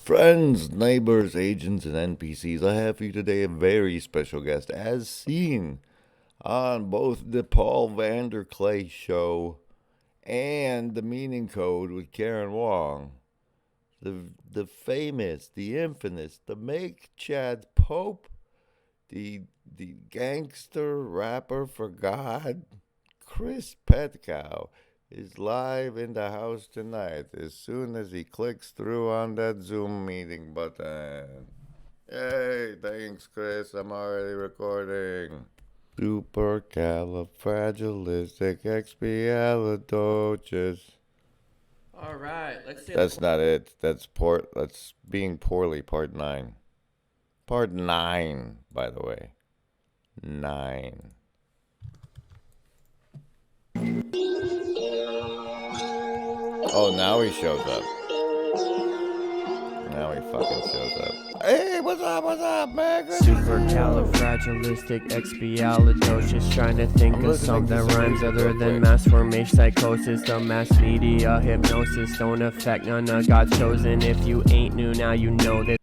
Friends, neighbors, agents, and NPCs, I have for you today a very special guest, as seen on both the Paul Vanderklay show and the Meaning Code with Karen Wong. The famous, the infamous, the Make Chad Pope, the gangster rapper for God, Chris Petkau, is live in the house tonight as soon as he clicks through on that Zoom meeting button. Hey, thanks, Chris. I'm already recording. Supercalifragilisticexpialidocious. All right, let's say That's not it. That's being poorly. Part 9. Part 9, by the way. 9. Oh, now he shows up. Now he fucking shows up. Hey, what's up, man? supercalifragilisticexpialidocious. Trying to think I'm of listening something to that some rhymes music other real than quick. mass formation psychosis. The mass media hypnosis don't affect none of God's chosen. If you ain't new, now you know that.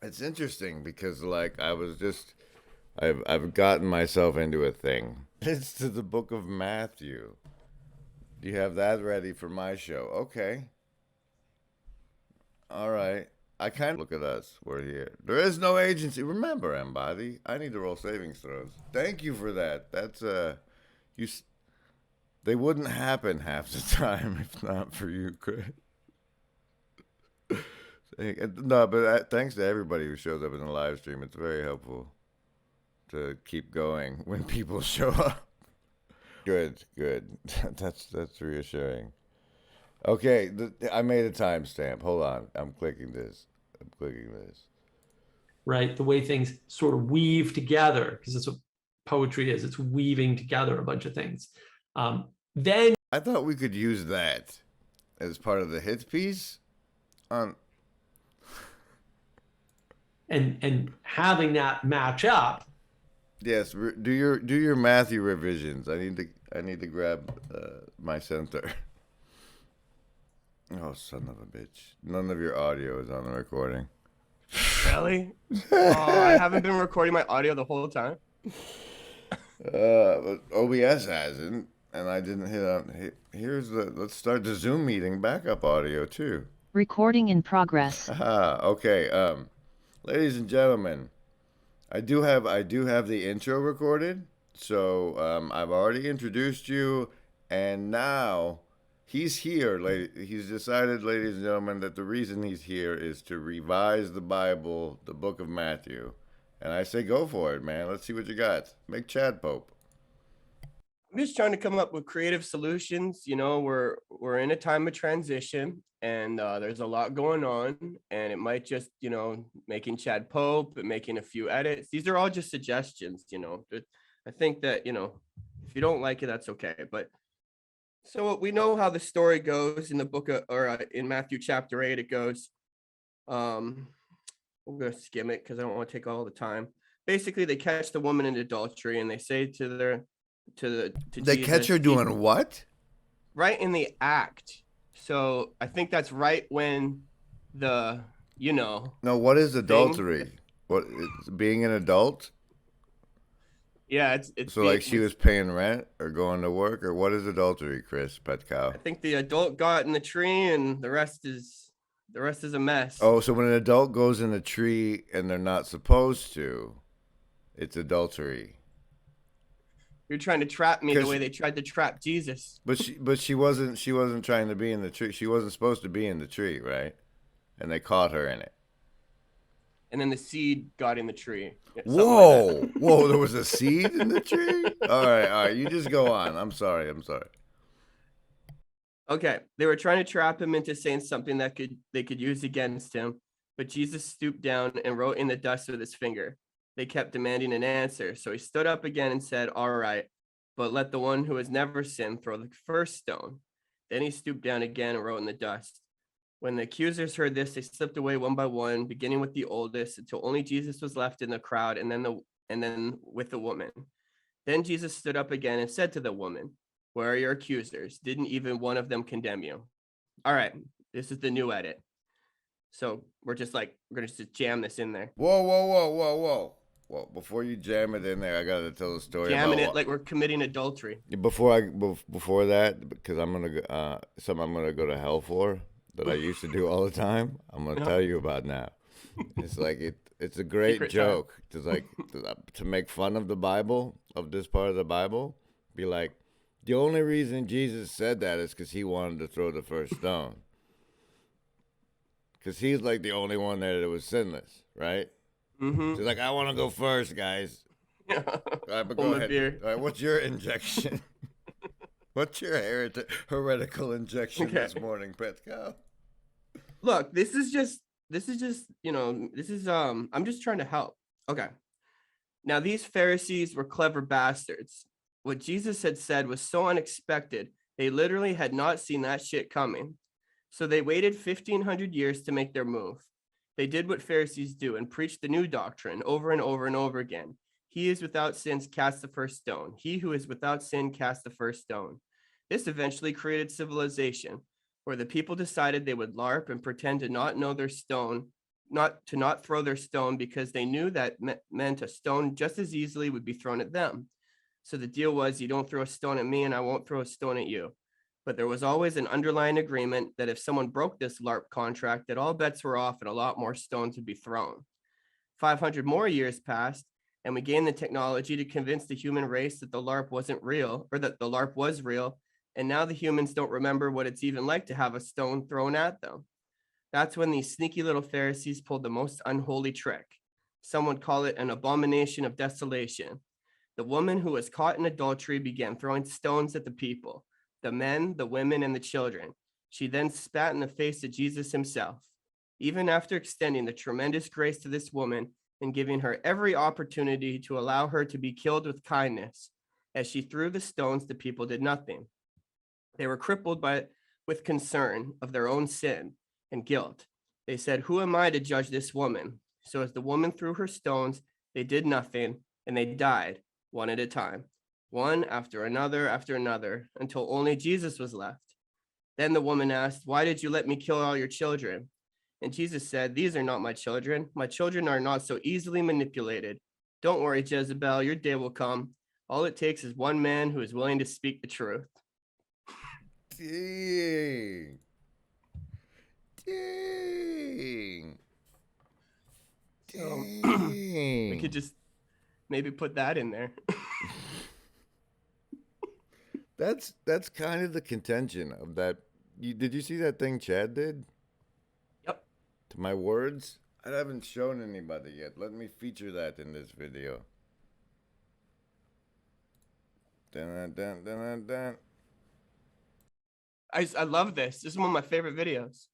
It's interesting because, like, I've gotten myself into a thing. It's to the book of Matthew. Do you have that ready for my show? Okay. All right. I kind of look at us. We're here. There is no agency. Remember, Embody. I need to roll savings throws. Thank you for that. That's you. They wouldn't happen half the time if not for you, Chris. No, but thanks to everybody who shows up in the live stream. It's very helpful to keep going when people show up. Good. That's reassuring. Okay, I made a timestamp. Hold on, I'm clicking this. Right? The way things sort of weave together, because that's what poetry is. It's weaving together a bunch of things. Then I thought we could use that as part of the hits piece. On and having that match up. yes, do your Matthew revisions. I need to grab my center. Oh, son of a bitch! None of your audio is on the recording. Really? Oh, I haven't been recording my audio the whole time. But OBS hasn't, and I didn't hit on. Here's the. Let's start the Zoom meeting backup audio too. Recording in progress. Okay. Ladies and gentlemen, I do have the intro recorded. So I've already introduced you, and now he's here. He's decided, ladies and gentlemen, that the reason he's here is to revise the Bible, the book of Matthew. And I say, go for it, man. Let's see what you got. Make Chad Pope. I'm just trying to come up with creative solutions. You know, we're in a time of transition, and there's a lot going on, and it might just, making Chad Pope and making a few edits. These are all just suggestions. I think that, if you don't like it, that's okay. But so we know how the story goes in the book of, or in Matthew chapter 8. It goes, we're gonna skim it because I don't want to take all the time. Basically, they catch the woman in adultery, and they say to They Jesus, catch her doing what? right in the act. So I think that's right when the No, what is adultery? What it's being an adult? Yeah, it's So like she was paying rent or going to work, or what is adultery, Chris Petkau? I think the adult got in the tree, and the rest is a mess. Oh, so when an adult goes in a tree and they're not supposed to, it's adultery. You're trying to trap me the way they tried to trap Jesus. But she wasn't trying to be in the tree. She wasn't supposed to be in the tree, right? And they caught her in it. And then the seed got in the tree. Whoa, whoa! There was a seed in the tree. All right. You just go on. I'm sorry. Okay, they were trying to trap him into saying something that they could use against him, but Jesus stooped down and wrote in the dust with his finger. They kept demanding an answer, so he stood up again and said, "All right, but let the one who has never sinned throw the first stone." Then he stooped down again and wrote in the dust. When the accusers heard this, they slipped away one by one, beginning with the oldest, until only Jesus was left in the crowd, and then with the woman. Then Jesus stood up again and said to the woman, "Where are your accusers? Didn't even one of them condemn you?" All right, this is the new edit. So we're gonna just jam this in there. Whoa. Well, before you jam it in there, I gotta tell a story Jamming about it like we're committing adultery. before that, because I'm gonna something I'm gonna go to hell for that I used to do all the time. I'm gonna tell you about now. It's like it's a great Secret joke to make fun of the Bible, of this part of the Bible. Be like, the only reason Jesus said that is because he wanted to throw the first stone. Because he's like the only one there that was sinless, right? Mm-hmm. He's like, I want to go first, guys. Yeah. All right, but Hold go my ahead. beer. All right, what's your injection? What's your heretical injection this morning, Petkau? Look, this is just I'm just trying to help. Okay. Now these Pharisees were clever bastards. What Jesus had said was so unexpected. They literally had not seen that shit coming. So they waited 1,500 years to make their move. They did what Pharisees do and preached the new doctrine over and over and over again. He is without sins, cast the first stone. He who is without sin, cast the first stone. This eventually created civilization, where the people decided they would LARP and pretend to not know their stone, not throw their stone, because they knew that meant a stone just as easily would be thrown at them. So the deal was, you don't throw a stone at me and I won't throw a stone at you. But there was always an underlying agreement that if someone broke this LARP contract, that all bets were off and a lot more stones would be thrown. 500 more years passed, and we gained the technology to convince the human race that the LARP wasn't real, or that the LARP was real. And now the humans don't remember what it's even like to have a stone thrown at them. That's when these sneaky little Pharisees pulled the most unholy trick. Some would call it an abomination of desolation. The woman who was caught in adultery began throwing stones at the people, the men, the women, and the children. She then spat in the face of Jesus himself. Even after extending the tremendous grace to this woman and giving her every opportunity to allow her to be killed with kindness, as she threw the stones, the people did nothing. They were crippled with concern of their own sin and guilt. They said, "Who am I to judge this woman?" So as the woman threw her stones, they did nothing, and they died one at a time, one after another, until only Jesus was left. Then the woman asked, "Why did you let me kill all your children?" And Jesus said, "These are not my children. My children are not so easily manipulated. Don't worry, Jezebel, your day will come. All it takes is one man who is willing to speak the truth." Dang. So, Dang. we could just maybe put that in there. That's kind of the contention of that. Did you see that thing Chad did? Yep. To my words? I haven't shown anybody yet. Let me feature that in this video. Dun, dun, dun, dun, dun. I love this. This is one of my favorite videos.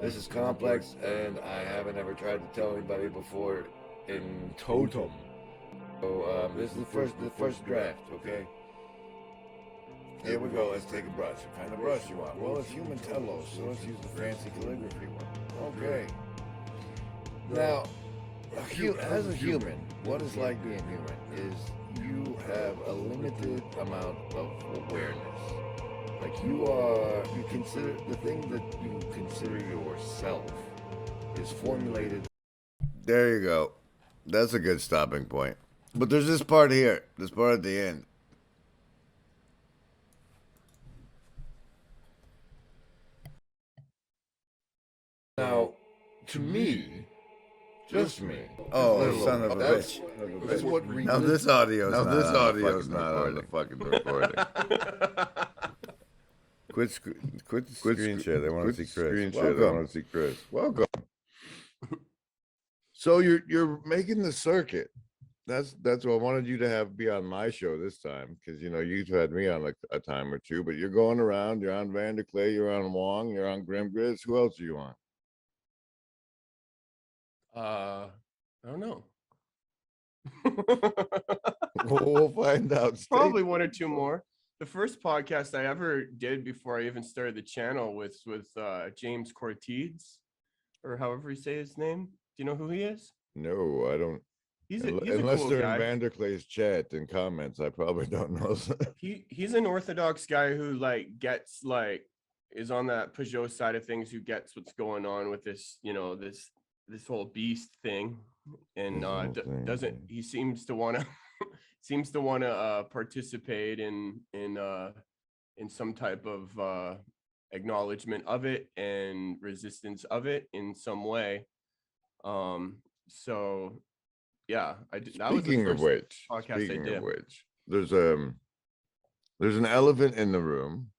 This is complex, and I haven't ever tried to tell anybody before in totem. So this is the first draft, okay? Here we go. Let's take a brush. What kind of brush you want? Well, it's human telos, so let's use the fancy calligraphy one. Okay. Now, as a human, what it's like being human is you have a limited amount of awareness. Like you consider the thing that you consider yourself is formulated. There you go. That's a good stopping point. But there's this part here, this part at the end. Now, to me, just me. Oh, son of a bitch! That's what now this audio's not on the fucking recording. Quit the screen share. They want to see Chris. Welcome. So you're making the circuit. That's what I wanted you to be on my show this time, because you've had me on a time or two, but you're going around. You're on Vanderclay. You're on Wong. You're on Grim Grizz. Who else are you on? I don't know. We'll find out. Probably one or two more. The first podcast I ever did before I even started the channel was with James Cortez, or however you say his name. Do you know who he is? No, I don't. He's Unless a cool they're guy. in Vanderclay's chat and comments, I probably don't know. He's an Orthodox guy who gets is on that Peugeot side of things, who gets what's going on with this, this whole beast thing, and This whole thing, doesn't yeah. he seems to want to participate in some type of acknowledgement of it and resistance of it in some way. So yeah, that was the first podcast I did. There's an elephant in the room,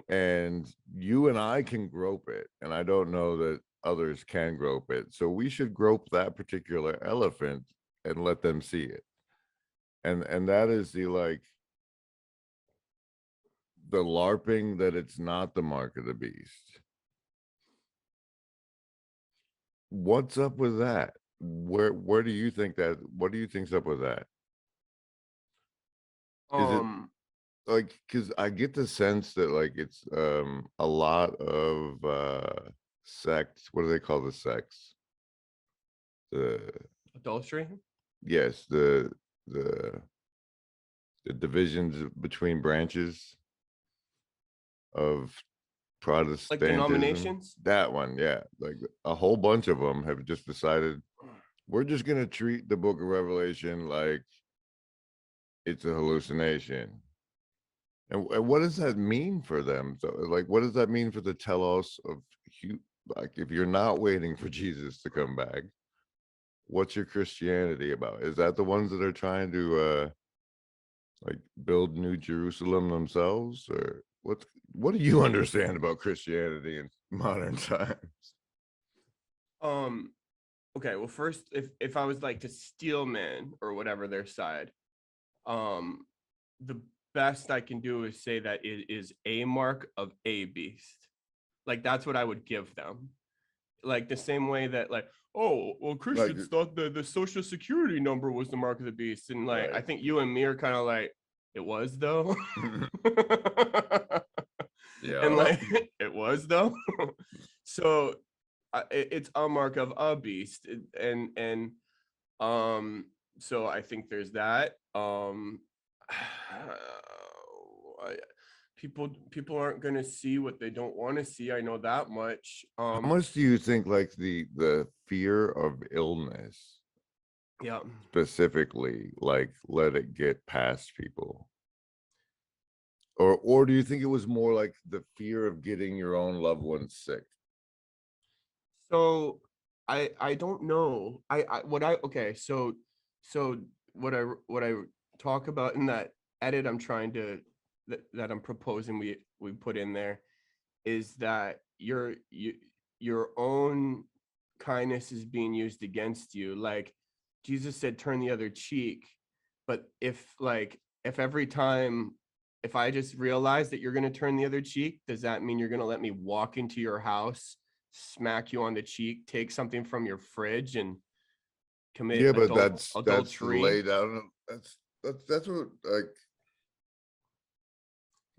and you and I can grope it, and I don't know that others can grope it. So we should grope that particular elephant and let them see it. And that is the LARPing that it's not the mark of the beast. What's up with that? Where do you think that? What do you think's up with that? Is it because I get the sense that it's a lot of sects. What do they call the sects? The Adultery. Yes, the divisions between branches of Protestantism. Like denominations? That one, yeah. Like a whole bunch of them have just decided we're just gonna treat the book of Revelation like it's a hallucination. And what does that mean for them? So, what does that mean for the telos of if you're not waiting for Jesus to come back, what's your Christianity about? Is that the ones that are trying to build New Jerusalem themselves, or what do you understand about Christianity in modern times? Okay, well, first, if I was to steel man or whatever their side, the best I can do is say that it is a mark of a beast. That's what I would give them. The same way that oh, well, Christians thought the social security number was the mark of the beast, and Right. I think you and me are kind of it was though. Yeah. And it was though. So it's a mark of a beast, and so I think there's that. People aren't going to see what they don't want to see. I know that much. How much do you think the fear of illness, Yeah, specifically, let it get past people? Or do you think it was more like the fear of getting your own loved ones sick? so I don't know. So what I talk about in that edit I'm trying to that I'm proposing we put in there is that your own kindness is being used against you. Like Jesus said, turn the other cheek. But if every time, if I just realize that you're going to turn the other cheek, does that mean you're going to let me walk into your house, smack you on the cheek, take something from your fridge, and commit that's adultery? laid out. That's what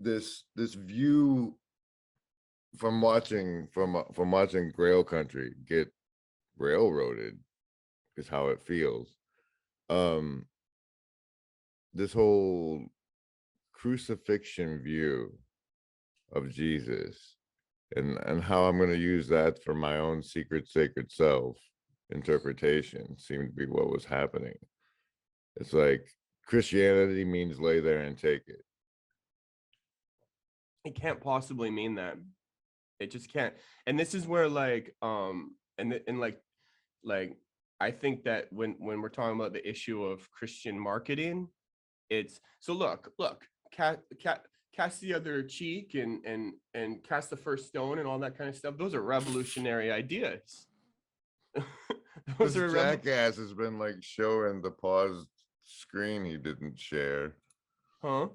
this view from watching Grail Country get railroaded is how it feels. This whole crucifixion view of Jesus and how I'm going to use that for my own secret sacred self interpretation seemed to be what was happening. It's Christianity means lay there and take it. It can't possibly mean that. It just can't. And this is where I think that when we're talking about the issue of Christian marketing, it's so look, cast the other cheek and cast the first stone and all that kind of stuff. Those are revolutionary ideas. This jackass has been showing the paused screen he didn't share. Huh?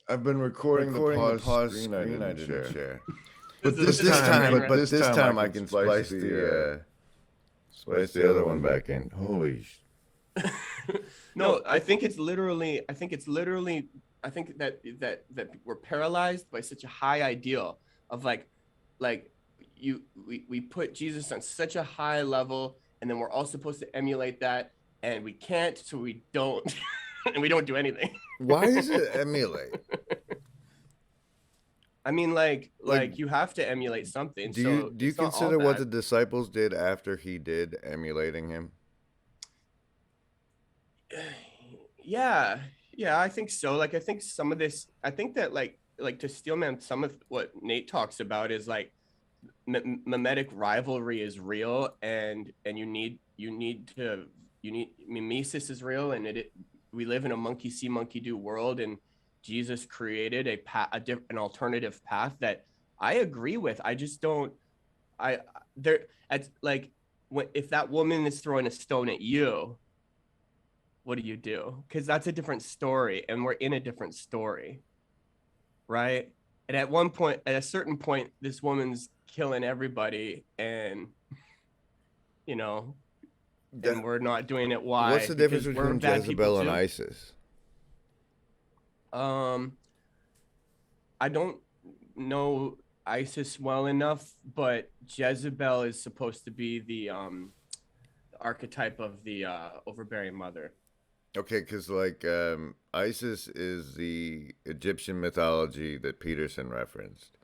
I've been recording the paused screen I didn't share. But this time I can splice the other one back in. Holy No, I think that we're paralyzed by such a high ideal of we put Jesus on such a high level, and then we're all supposed to emulate that, and we can't, so we don't. And we don't do anything. Why is it emulate? I mean, like Like, you have to emulate something. do you So do you it's not all consider what bad. the disciples did after he did emulating him? Yeah, yeah, I think so. Like, I think some of this, I think that like to Steelman, some of what Nate talks about is like mimetic rivalry is real, and you need mimesis is real, and we live in a monkey see monkey do world, and Jesus created an alternative path that I agree with. I just don't. I there at like when if that woman is throwing a stone at you, what do you do? Because that's a different story, and we're in a different story, right? And at a certain point, this woman's killing everybody, and you know, and That, we're not doing it. what's Why? the difference Because we're between bad people Jezebel and too. ISIS? Um, I don't know ISIS well enough, but Jezebel is supposed to be the archetype of the overbearing mother. Okay, because ISIS is the Egyptian mythology that Peterson referenced,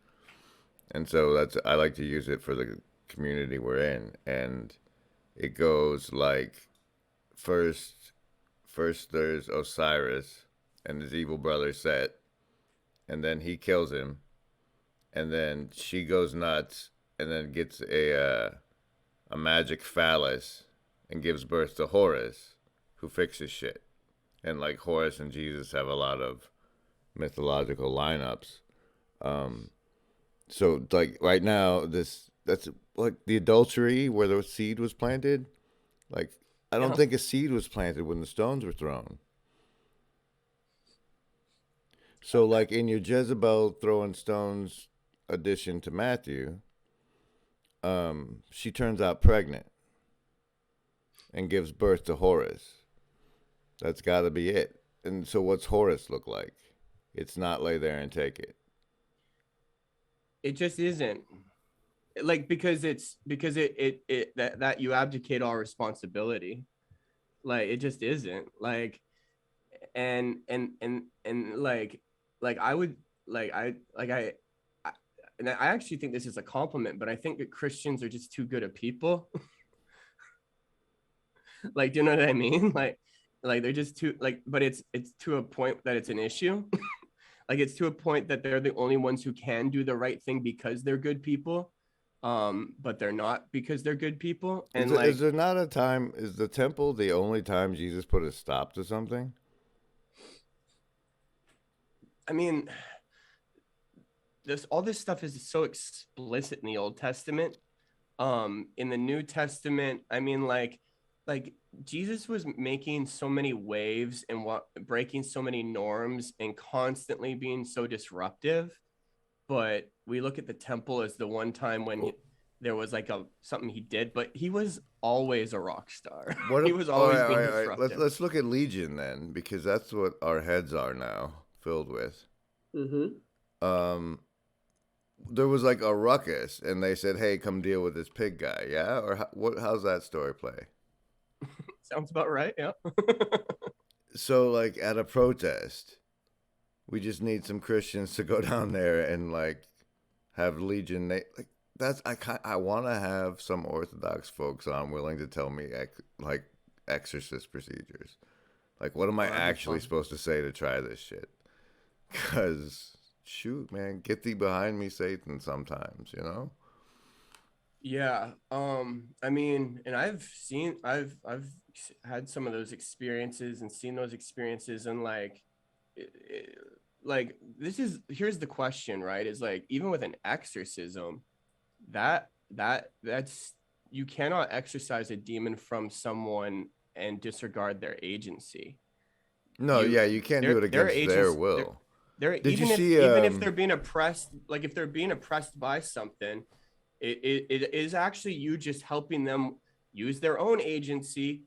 and so that's I like to use it for the community we're in, and it goes like first first there's Osiris and his evil brother Set, and then he kills him, and then she goes nuts, and then gets a magic phallus, and gives birth to Horus, who fixes shit. And like Horus and Jesus have a lot of mythological lineups. Um, so like right now, that's like the adultery where the seed was planted. Like I don't Yeah, think a seed was planted when the stones were thrown. So like in your Jezebel throwing stones addition to Matthew, she turns out pregnant and gives birth to Horus. That's got to be it. And so what's Horus look like? It's not lay there and take it. it just isn't. Like because it that you abdicate all responsibility. Like it just isn't. Like and like I would I and I actually think this is a compliment, but I think that Christians are just too good at people. Like, do you know what I mean? Like they're just too like, but it's to a point that it's an issue. Like it's to a point that they're the only ones who can do the right thing because they're good people. But they're not because they're good people. And Is like, there not a time? Is the temple the only time Jesus put a stop to something? I mean, this all this stuff is so explicit in the Old Testament. In the New Testament, I mean, like Jesus was making so many waves and what breaking so many norms and constantly being so disruptive. But we look at the temple as the one time when there was like a something he did, but he was always a rock star. What? He If, was all always right, all being right, all right. disruptive. Let's look at Legion then, because that's what our heads are now filled with. Mm-hmm. Um, there was like a ruckus, and they said, "Hey, come deal with this pig guy." Yeah, or what? How's that story play? Sounds about right. Yeah. So, like at a protest, we just need some Christians to go down there and like have Legion. Like that's I want to have some Orthodox folks on willing to tell me like exorcist procedures. Like, what am I Oh, that'd be actually fun. supposed to say to try this shit? Because shoot, man, get thee behind me, Satan. Sometimes, you know. Yeah. I mean, and I've had some of those experiences and seen those experiences, and like like here's the question, right? Is like even with an exorcism, that's you cannot exorcise a demon from someone and disregard their agency. No, You yeah, you can't do it their against their agents will. they're Did you see? even if they're being oppressed, like if they're being oppressed by something, it is actually you just helping them use their own agency.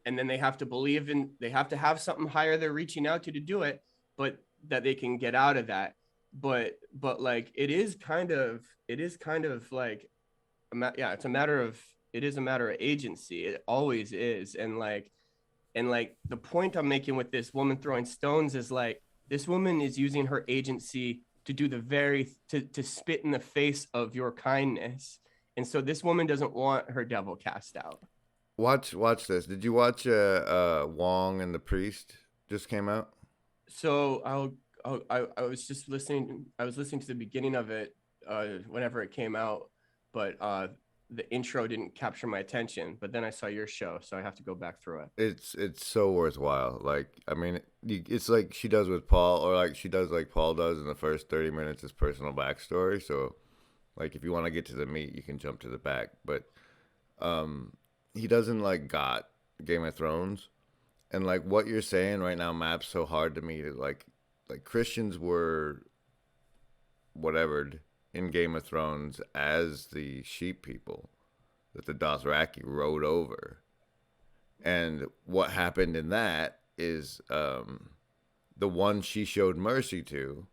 And then they have to have something higher they're reaching out to do it, but that they can get out of that. But like it is kind of like yeah, it's a matter of it is a matter of agency. It always is. And like the point I'm making with this woman throwing stones is like this woman is using her agency to do the to spit in the face of your kindness. And so this woman doesn't want her devil cast out. Watch this. Did you watch Wong and the Priest just came out? So I was just listening. I was listening to the beginning of it whenever it came out, but the intro didn't capture my attention. But then I saw your show, so I have to go back through it. It's so worthwhile. Like, I mean, it's like she does with Paul, or like she does like Paul does in the first 30 minutes, his personal backstory. So, like, if you want to get to the meat, you can jump to the back. But he doesn't like got Game of Thrones, and like what you're saying right now maps so hard to me. Like Christians were whatevered in Game of Thrones as the sheep people that the Dothraki rode over. And what happened in that is the one she showed mercy to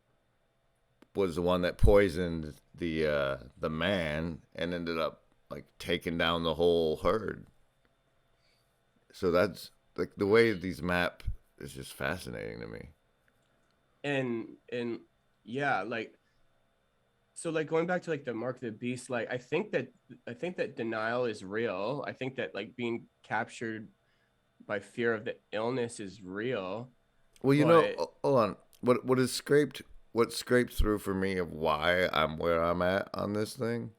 was the one that poisoned the man and ended up like taking down the whole herd. So that's like the way these map is just fascinating to me. And yeah, like, so like going back to like the Mark of the Beast, like I think that denial is real. I think that like being captured by fear of the illness is real. Well, you know, hold on. What scraped through for me of why I'm where I'm at on this thing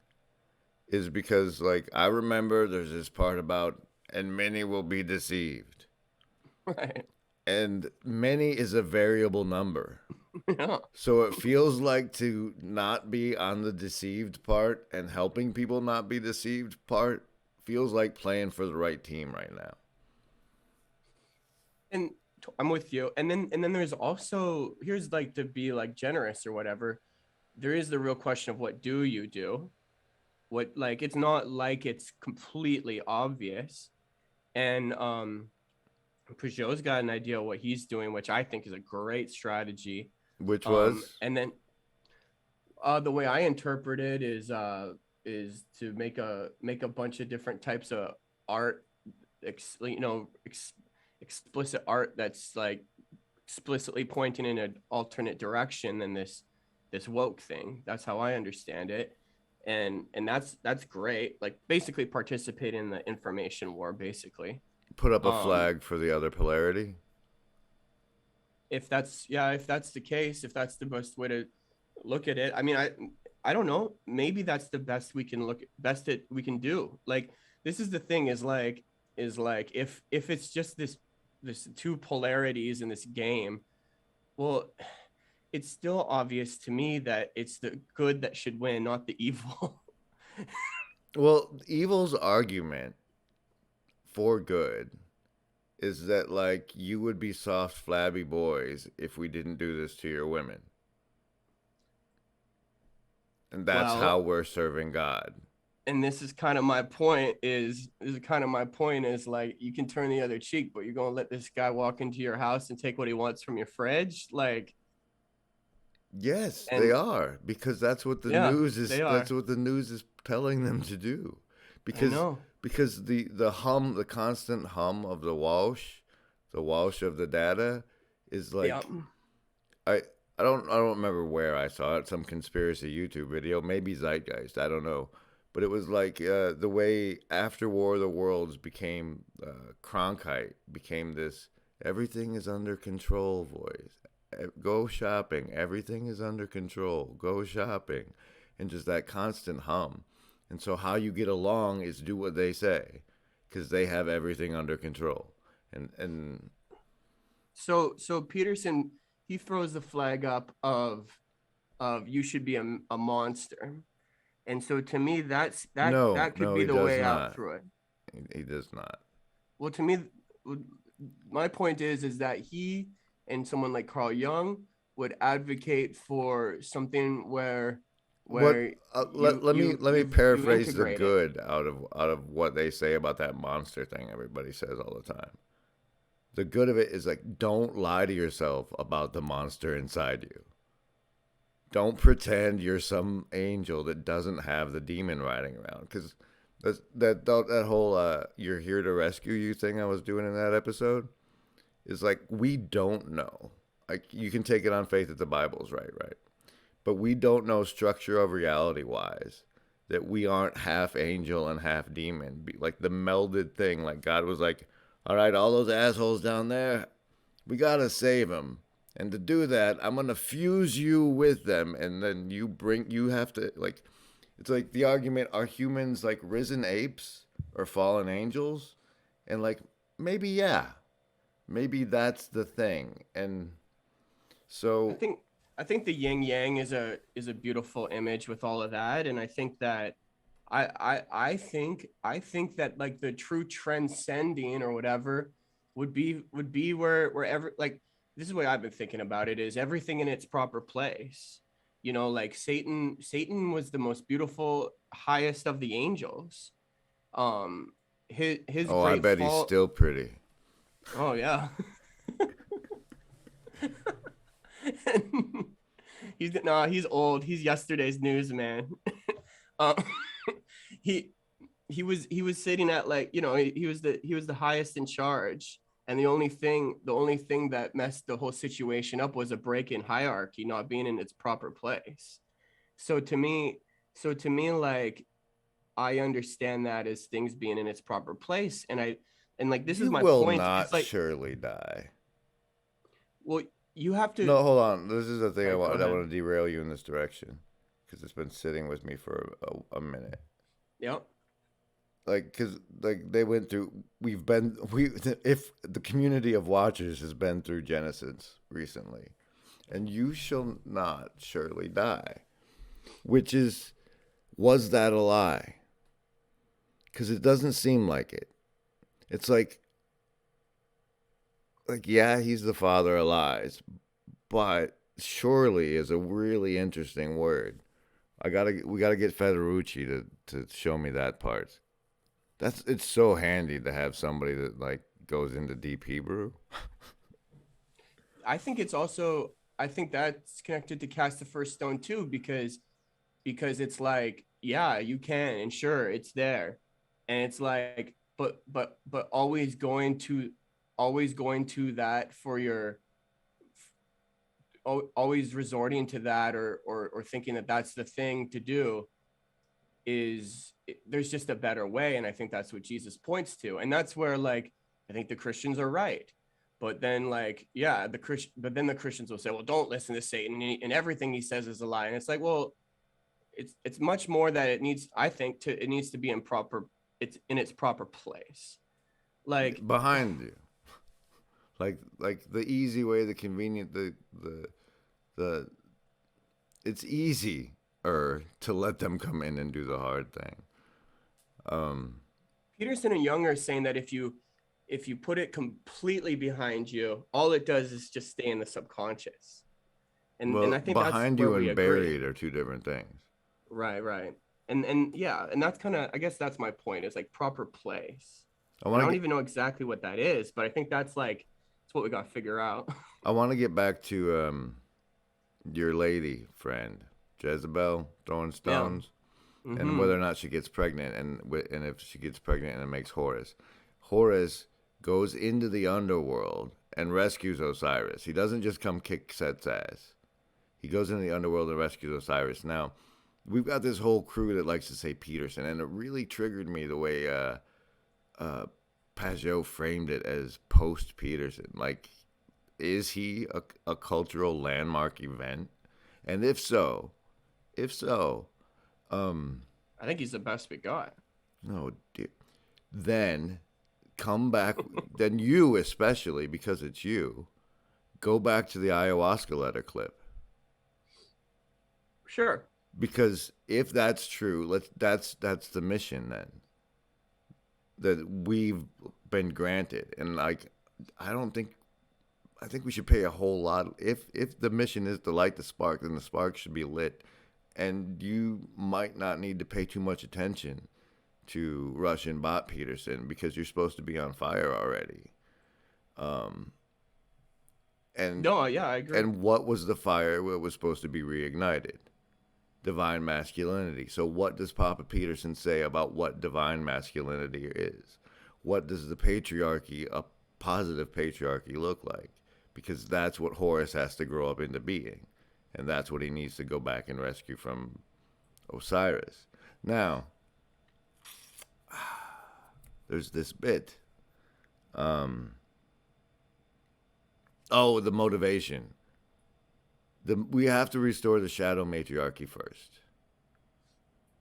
is because like I remember there's this part about and many will be deceived. Right. And many is a variable number. Yeah. So it feels like to not be on the deceived part and helping people not be deceived part feels like playing for the right team right now. And I'm with you. And then there's also, here's like to be like generous or whatever. There is the real question of what do you do? What, like, it's not like it's completely obvious. And Peugeot's got an idea of what he's doing, which I think is a great strategy. Which was? And then the way I interpret it is to make a bunch of different types of art, explicit art that's like explicitly pointing in an alternate direction than this woke thing. That's how I understand it. And that's great. Like basically participate in the information war, basically. Put up a flag for the other polarity. If that's the case, if that's the best way to look at it. I mean, I don't know. Maybe that's the best we can we can do. Like, this is the thing is like if it's just this two polarities in this game, well, it's still obvious to me that it's the good that should win, not the evil. Well, evil's argument for good is that like you would be soft, flabby boys if we didn't do this to your women. And that's how we're serving God. And this is kind of my point is like, you can turn the other cheek, but you're going to let this guy walk into your house and take what he wants from your fridge? Like, yes, they are, because that's what the news is. That's what the news is telling them to do. Because the constant hum of the Walsh of the data is like, I don't remember where I saw it. Some conspiracy YouTube video, maybe Zeitgeist, I don't know. But it was like the way after War of the Worlds became Cronkite became this everything is under control voice. Go shopping. Everything is under control. Go shopping. And just that constant hum. And so how you get along is do what they say, because they have everything under control. And so Peterson, he throws the flag up of you should be a monster. And so to me, that could be the way out through it. He does not. Well, to me, my point is that he and someone like Carl Jung would advocate for something where let me paraphrase the good out of what they say about that monster thing everybody says all the time. The good of it is like, don't lie to yourself about the monster inside you. Don't pretend you're some angel that doesn't have the demon riding around, because that whole you're here to rescue you thing I was doing in that episode is like, we don't know. Like, you can take it on faith that the Bible's right, but we don't know structure of reality wise that we aren't half angel and half demon. Like the melded thing, like God was like, all right, all those assholes down there, we got to save them. And to do that, I'm going to fuse you with them. And then you have to, like, it's like the argument, are humans like risen apes or fallen angels? And like, maybe, yeah. Maybe that's the thing. And I so, think I think the yin yang is a beautiful image with all of that, and I think that I think that like the true transcending or whatever would be wherever, like, this is the way I've been thinking about it, is everything in its proper place. You know, like Satan was the most beautiful, highest of the angels. His oh, I great bet he's fall. still pretty. Oh yeah. He's old. He's yesterday's news, man. um, he he was sitting at, like, you know, he was the highest in charge, and the only thing that messed the whole situation up was a break in hierarchy not being in its proper place. So to me, like, I understand that as things being in its proper place, and like this is You my will point. not It's like, surely die. well, you have to. No, hold on. This is the thing Sorry, go I ahead. want to derail you in this direction because it's been sitting with me for a minute. Yep. Like, because like they went through, if the community of watchers has been through Genesis recently, and you shall not surely die, which is, was that a lie? Because it doesn't seem like it. It's like yeah, he's the father of lies, but surely is a really interesting word. We gotta get Federucci to show me that part. It's so handy to have somebody that like goes into deep Hebrew. I think it's also, I think that's connected to Cast the First Stone too, because it's like, yeah, you can, and sure, it's there, and it's like, but always going to that for your, always resorting to that, or thinking that that's the thing to do, is, there's just a better way, and I think that's what Jesus points to, and that's where, like, I think the Christians are right. But then, like, yeah, but then the Christians will say, well, don't listen to Satan, and everything he says is a lie, and it's like, well, it's much more that it needs, I think, it needs to be it's in its proper place, like. Behind you, like the easy way, the convenient, the it's easier to let them come in and do the hard thing. Peterson and Young are saying that if you put it completely behind you, all it does is just stay in the subconscious, and I think that's behind where you we and agree. buried are two different things. Right. And yeah, and that's kind of, I guess that's my point, is like proper place. I And I want don't to even know exactly what that is, but I think that's like, it's what we got to figure out. I want to get back to your lady friend Jezebel throwing Yeah. stones. And Mm-hmm. whether or not she gets pregnant, and if she gets pregnant and it makes Horus. Horus goes into the underworld and rescues Osiris. He doesn't just come kick Set's ass. He goes into the underworld and rescues Osiris. Now, we've got this whole crew that likes to say Peterson, and it really triggered me the way Pajot framed it as post-Peterson. Like, is he a cultural landmark event? And if so, I think he's the best we got. no, dear. Then come back. Then you, especially because it's you, go back to the ayahuasca letter clip. Sure. Because if that's true, that's the mission then that we've been granted. And like, I think we should pay a whole lot. If the mission is to light the spark, then the spark should be lit, and you might not need to pay too much attention to Russian bot Peterson because you're supposed to be on fire already. And No, yeah, I agree. and what was the fire that was supposed to be reignited? Divine masculinity. So what does Papa Peterson say about what divine masculinity is? What does the patriarchy, a positive patriarchy, look like? Because that's what Horus has to grow up into being. And that's what he needs to go back and rescue from Osiris. Now, there's this bit. The motivation. We have to restore the shadow matriarchy first,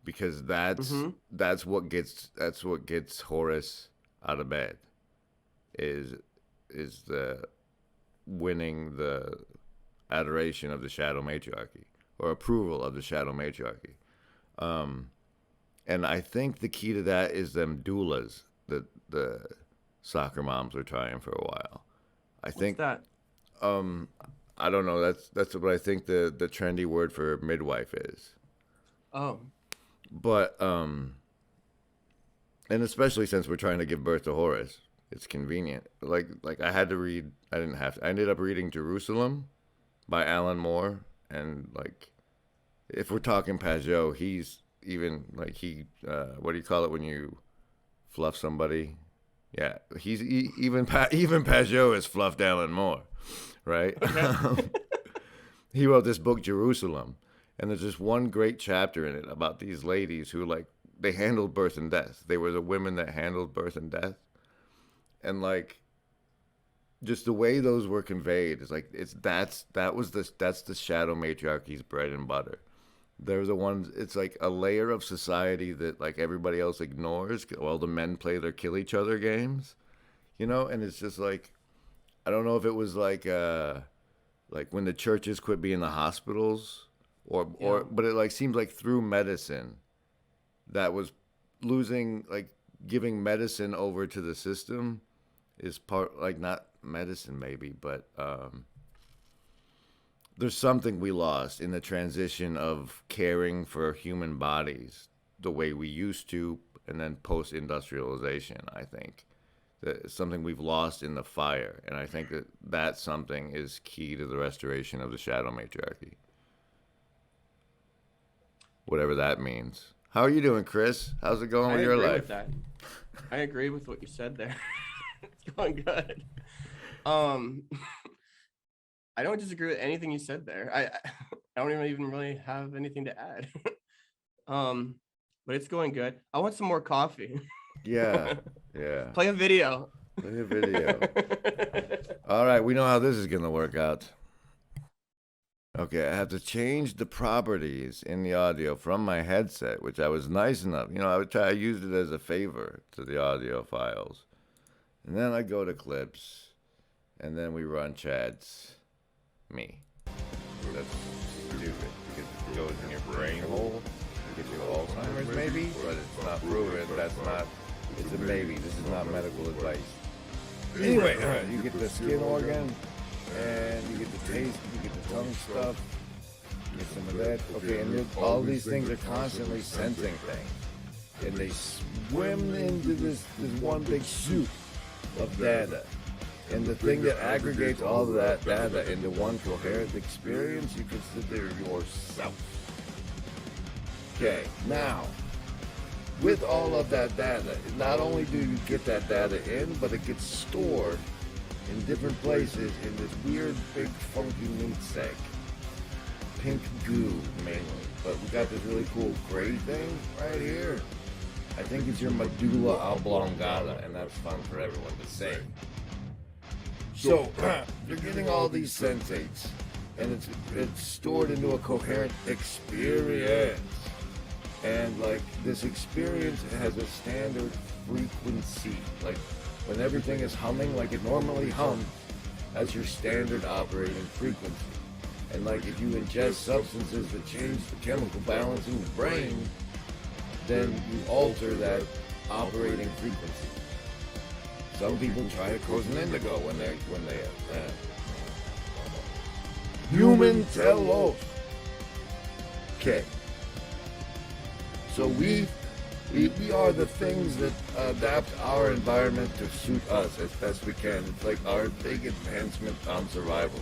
because that's what gets Horus out of bed. Is the winning the adoration of the shadow matriarchy, or approval of the shadow matriarchy. And I think the key to that is them doulas that the soccer moms were trying for a while. I think that? I don't know. That's what I think the trendy word for midwife is. Oh. But and especially since we're trying to give birth to Horus, it's convenient. Like I had to read. I didn't have to. I ended up reading Jerusalem by Alan Moore, and like, if we're talking Pajot, he's even like what do you call it when you fluff somebody? Yeah, even Pajot has fluffed Alan Moore, right? Okay. He wrote this book Jerusalem, and there's just one great chapter in it about these ladies who like they handled birth and death. They were the women that handled birth and death, and like just the way those were conveyed is like that's the shadow matriarchy's bread and butter. They're the ones. It's like a layer of society that like everybody else ignores while the men play their kill each other games, And it's just like, I don't know if it was like when the churches quit being the hospitals, but it like seems like through medicine, that was losing, like giving medicine over to the system is part, like not medicine maybe, but there's something we lost in the transition of caring for human bodies the way we used to, and then post-industrialization, I think. That's something we've lost in the fire, and I think that something is key to the restoration of the shadow matriarchy. Whatever that means. How are you doing, Chris? How's it going with your life? I agree with that. I agree with what you said there. It's going good. I don't disagree with anything you said there. I don't even really have anything to add. But it's going good. I want some more coffee. Yeah. Play a video. All right, we know how this is going to work out. Okay, I have to change the properties in the audio from my headset, which I was nice enough. I used it as a favor to the audio files. And then I go to clips, and then we run Chad's me. That's stupid, because it goes in your brain hole. It gives you Alzheimer's maybe, but it's not proven. It's a maybe. This is not medical advice. Anyway, you get the skin organ, and you get the taste, you get the tongue stuff, you get some of that. Okay, and all these things are constantly sensing things. And they swim into this one big soup of data. And the thing that aggregates all of that data into one coherent experience, you consider yourself. Okay, now, with all of that data, not only do you get that data in, but it gets stored in different places in this weird, big, funky meat sack. Pink goo, mainly. But we got this really cool gray thing right here. I think it's your medulla oblongata, and that's fun for everyone to say. So, you're getting all these sensates, and it's stored into a coherent experience. And, like, this experience has a standard frequency. Like, when everything is humming like it normally hums, that's your standard operating frequency. And, like, if you ingest substances that change the chemical balance in the brain, then you alter that operating frequency. Some people try to cause an indigo when they human telos. Okay. So we are the things that adapt our environment to suit us as best we can. It's like our big advancement on survival.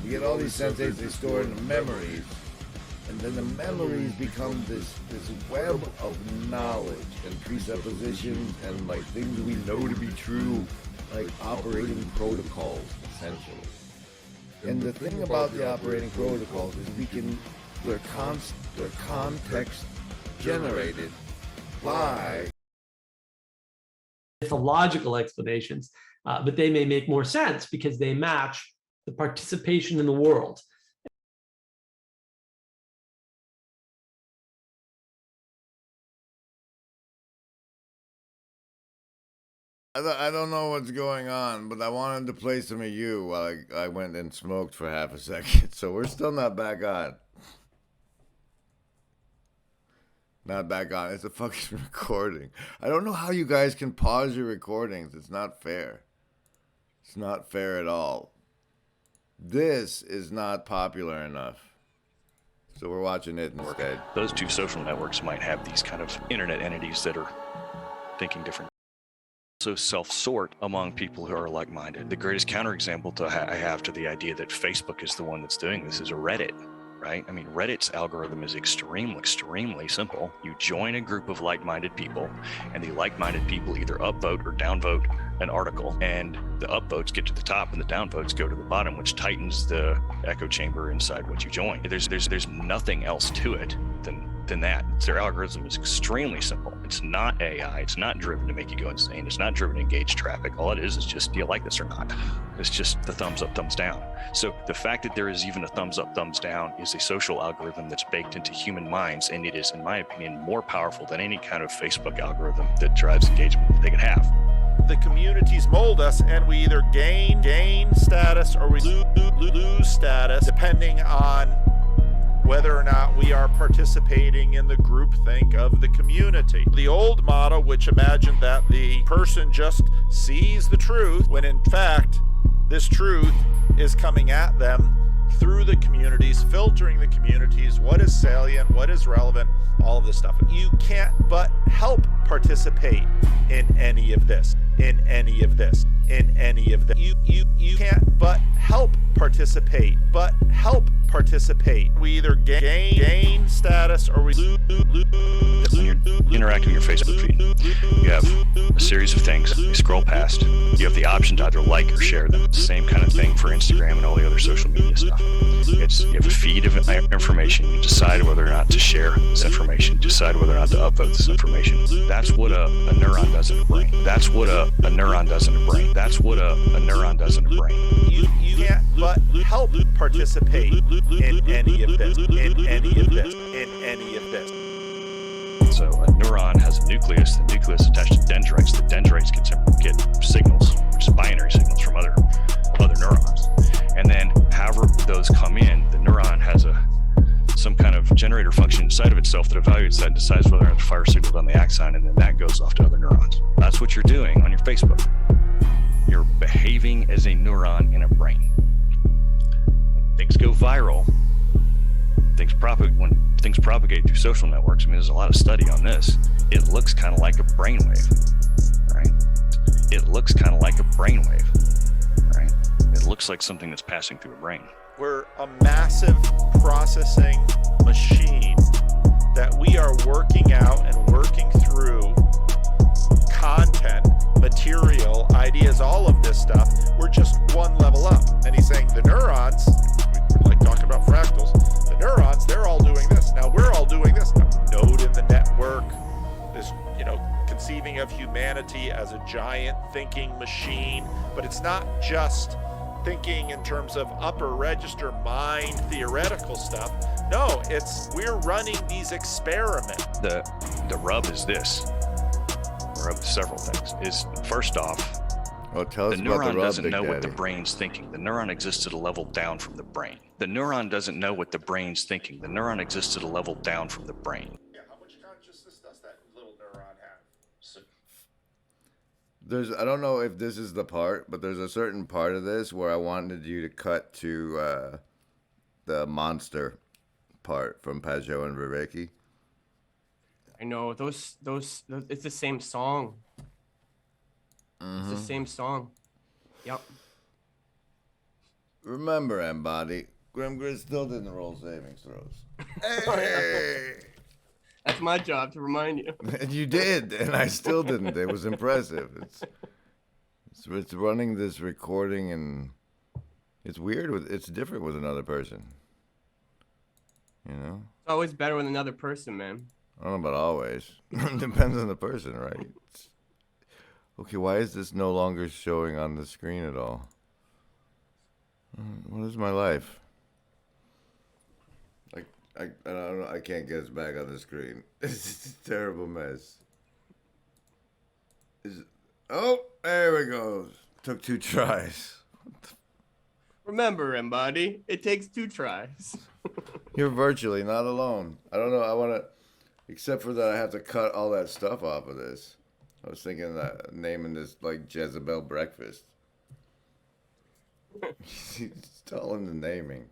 We get all these sensations, they store in the memories, and then the memories become this web of knowledge and presuppositions and like things we know to be true, like operating protocols, essentially. And the thing about the operating protocols is they're context generated by mythological explanations, but they may make more sense because they match the participation in the world. I don't know what's going on, but I wanted to play some of you while I went and smoked for half a second. So we're still not back on. Not back on. It's a fucking recording. I don't know how you guys can pause your recordings. It's not fair. It's not fair at all. This is not popular enough. So we're watching it instead. Those two social networks might have these kind of internet entities that are thinking different. Also self-sort among people who are like-minded. The greatest counterexample I have to the idea that Facebook is the one that's doing this is a Reddit, right? I mean, Reddit's algorithm is extremely simple. You join a group of like-minded people, and the like-minded people either upvote or downvote an article, and the upvotes get to the top and the downvotes go to the bottom, which tightens the echo chamber inside what you join. There's nothing else to it than that. Their algorithm is extremely simple. It's not AI. It's not driven to make you go insane. It's not driven to engage traffic. All it is just, do you like this or not? It's just the thumbs up, thumbs down. So the fact that there is even a thumbs up, thumbs down is a social algorithm that's baked into human minds, and it is, in my opinion, more powerful than any kind of Facebook algorithm that drives engagement that they can have. The communities mold us, and we either gain status or we lose status, depending on whether or not we are participating in the groupthink of the community. The old model, which imagined that the person just sees the truth, when in fact this truth is coming at them through the communities, filtering the communities, what is salient, what is relevant, all of this stuff. You can't but help participate in any of this, in any of this, in any of this. You can't but help participate, We either gain status or we lose. When you're interacting with your Facebook feed, you have a series of things. You scroll past. You have the option to either like or share them. Same kind of thing for Instagram and all the other social media stuff. You have a feed of information. You decide whether or not to share this information. You decide whether or not to upvote this information. That's what a neuron does in a brain. That's what a neuron does in a brain. That's what a neuron does in a brain. You can't but help participate in any of this, in any of this, in any of this. So a neuron has a nucleus. The nucleus attached to dendrites. The dendrites get signals, which is binary signals from other neurons. And then however those come in, the neuron has some kind of generator function inside of itself that evaluates that and decides whether or not to fire a signal down the axon, and then that goes off to other neurons. That's what you're doing on your Facebook. You're behaving as a neuron in a brain. When things go viral, when things propagate through social networks, I mean, there's a lot of study on this. It looks kind of like a brainwave, right? It looks kind of like a brainwave, right? It looks like something that's passing through a brain. We're a massive processing machine that we are working out and working through content, material, ideas, all of this stuff. We're just one level up. And he's saying the neurons, we're like talking about fractals, the neurons, they're all doing this. Now we're all doing this. Now, node in the network, this, conceiving of humanity as a giant thinking machine, but it's not just thinking in terms of upper register mind theoretical stuff. No, we're running these experiments. The rub is this. The rub is several things. Is first off, tell us the about neuron the rub, doesn't Big know what Daddy. the brain's thinking. The neuron exists at a level down from the brain. The neuron doesn't know what the brain's thinking. The neuron exists at a level down from the brain. Yeah, how much consciousness does that little neuron have? So, I don't know if this is the part, but there's a certain part of this where I wanted you to cut to the monster part from Petkau and Vereki. I know those. It's the same song. It's the same song. Yep. Remember, Embody, Grim Grid still didn't roll savings throws. Hey! That's my job to remind you. And you did, and I still didn't. It was impressive. It's running this recording, and It's weird it's different with another person. You know? It's always better with another person, man. I don't know about always. Depends on the person, right? Okay, why is this no longer showing on the screen at all? What is my life? I don't know. I can't get us back on the screen. It's a terrible mess. Oh, there we go. Took 2 tries. Remember, everybody, it takes 2 tries. You're virtually not alone. I don't know. I want to, except for that, I have to cut all that stuff off of this. I was thinking that naming this like Jezebel breakfast. It's all in the naming.